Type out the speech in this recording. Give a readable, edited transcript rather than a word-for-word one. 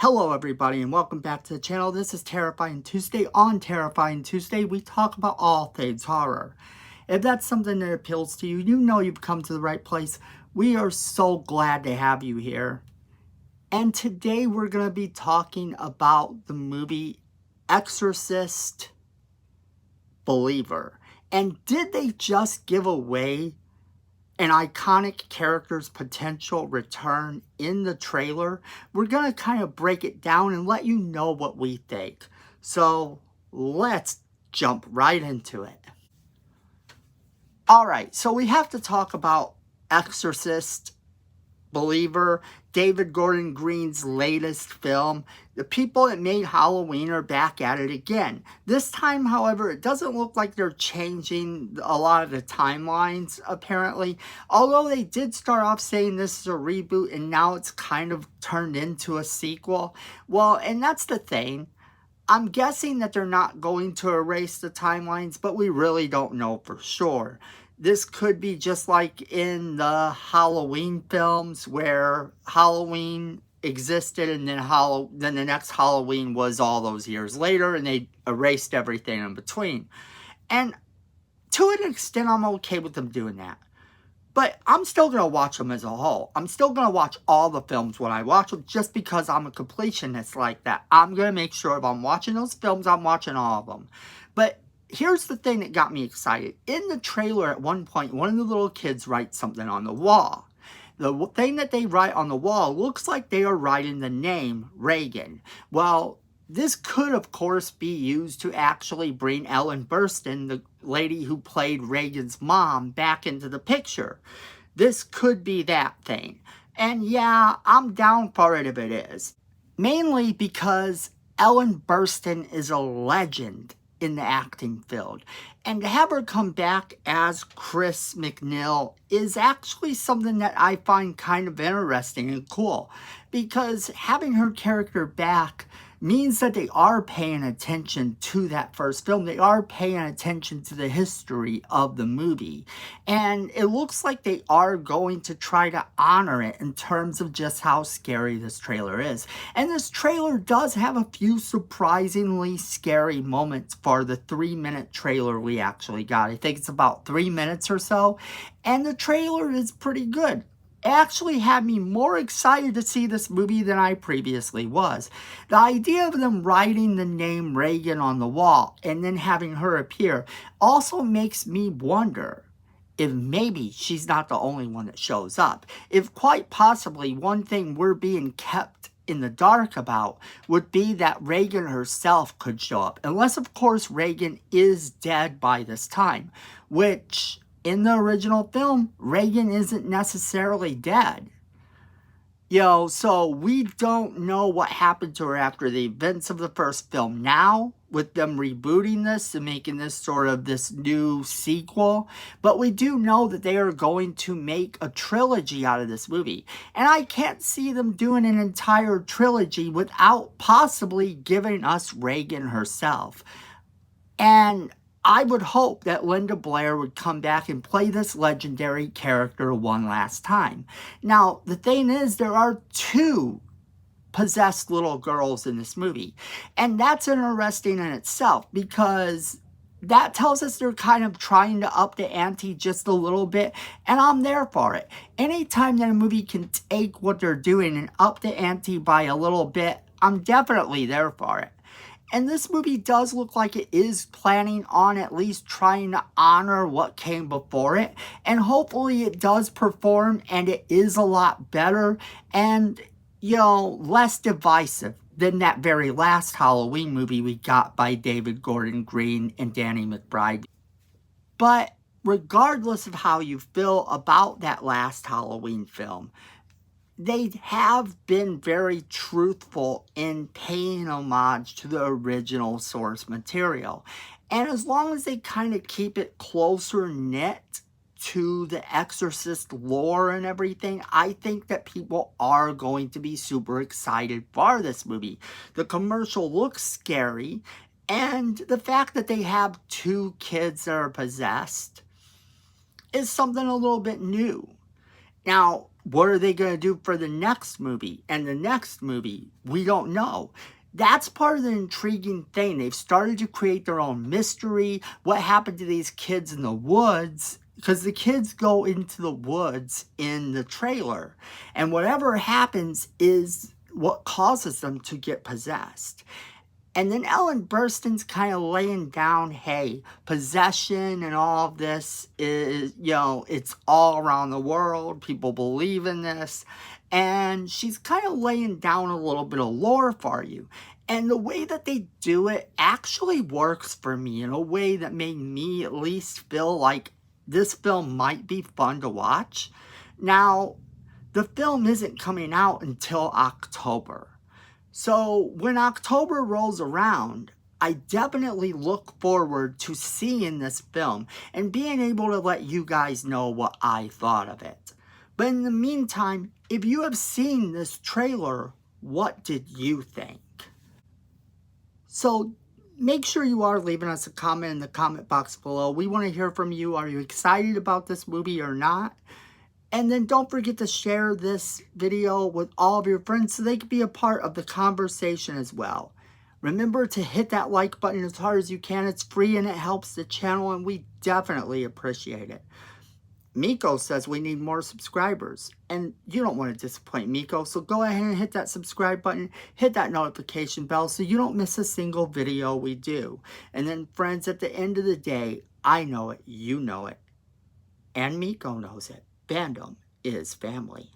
Hello everybody and welcome back to the channel. This is Terrifying Tuesday. On Terrifying Tuesday, we talk about all things horror. If that's something that appeals to you, you know you've come to the right place. We are so glad to have you here. And today we're going to be talking about the movie Exorcist Believer. And did they just give away an iconic character's potential return in the trailer? We're going to kind of break it down and let you know what we think. So let's jump right into it. All right, so we have to talk about Exorcist Believer, David Gordon Green's latest film. The people that made Halloween are back at it again. This time, however, it doesn't look like they're changing a lot of the timelines, apparently. Although they did start off saying this is a reboot, and now it's kind of turned into a sequel. Well, and that's the thing. I'm guessing that they're not going to erase the timelines, but we really don't know for sure. This could be just like in the Halloween films where Halloween existed and then the next Halloween was all those years later and they erased everything in between. And to an extent, I'm okay with them doing that. But I'm still going to watch them as a whole. I'm still going to watch all the films when I watch them just because I'm a completionist like that. I'm going to make sure if I'm watching those films, I'm watching all of them. But here's the thing that got me excited. In the trailer at one point, one of the little kids writes something on the wall. The thing that they write on the wall looks like they are writing the name Reagan. Well, this could, of course, be used to actually bring Ellen Burstyn, the lady who played Reagan's mom, back into the picture. This could be that thing. And yeah, I'm down for it if it is. Mainly because Ellen Burstyn is a legend in the acting field. And to have her come back as Chris McNeil is actually something that I find kind of interesting and cool. Because having her character back means that they are paying attention to that first film. They are paying attention to the history of the movie. And it looks like they are going to try to honor it in terms of just how scary this trailer is. And this trailer does have a few surprisingly scary moments for the 3-minute trailer we actually got. I think it's about 3 minutes or so. And the trailer is pretty good. It actually had me more excited to see this movie than I previously was. The idea of them writing the name Reagan on the wall and then having her appear also makes me wonder if maybe she's not the only one that shows up. If quite possibly one thing we're being kept in the dark about would be that Reagan herself could show up. Unless, of course, Reagan is dead by this time, which in the original film, Reagan isn't necessarily dead. So we don't know what happened to her after the events of the first film. Now, with them rebooting this and making this sort of this new sequel, but we do know that they are going to make a trilogy out of this movie. And I can't see them doing an entire trilogy without possibly giving us Reagan herself. And I would hope that Linda Blair would come back and play this legendary character one last time. Now, the thing is, there are 2 possessed little girls in this movie. And that's interesting in itself because that tells us they're kind of trying to up the ante just a little bit. And I'm there for it. Anytime that a movie can take what they're doing and up the ante by a little bit, I'm definitely there for it. And this movie does look like it is planning on at least trying to honor what came before it. And hopefully it does perform and it is a lot better and, less divisive than that very last Halloween movie we got by David Gordon Green and Danny McBride. But regardless of how you feel about that last Halloween film, they have been very truthful in paying homage to the original source material. And as long as they kind of keep it closer knit to the Exorcist lore and everything, I think that people are going to be super excited for this movie. The commercial looks scary, and the fact that they have 2 kids that are possessed is something a little bit new. Now, what are they going to do for the next movie? And the next movie, we don't know. That's part of the intriguing thing. They've started to create their own mystery. What happened to these kids in the woods? Because the kids go into the woods in the trailer. And whatever happens is what causes them to get possessed. And then Ellen Burstyn's kind of laying down, hey, possession and all of this is, it's all around the world. People believe in this. And she's kind of laying down a little bit of lore for you. And the way that they do it actually works for me in a way that made me at least feel like this film might be fun to watch. Now, the film isn't coming out until October. So when October rolls around, I definitely look forward to seeing this film and being able to let you guys know what I thought of it. But in the meantime, if you have seen this trailer, what did you think? So make sure you are leaving us a comment in the comment box below. We want to hear from you. Are you excited about this movie or not? And then don't forget to share this video with all of your friends so they can be a part of the conversation as well. Remember to hit that like button as hard as you can. It's free and it helps the channel and we definitely appreciate it. Miko says we need more subscribers. And you don't want to disappoint Miko, so go ahead and hit that subscribe button. Hit that notification bell so you don't miss a single video we do. And then friends, at the end of the day, I know it, you know it, and Miko knows it. Fandom is family.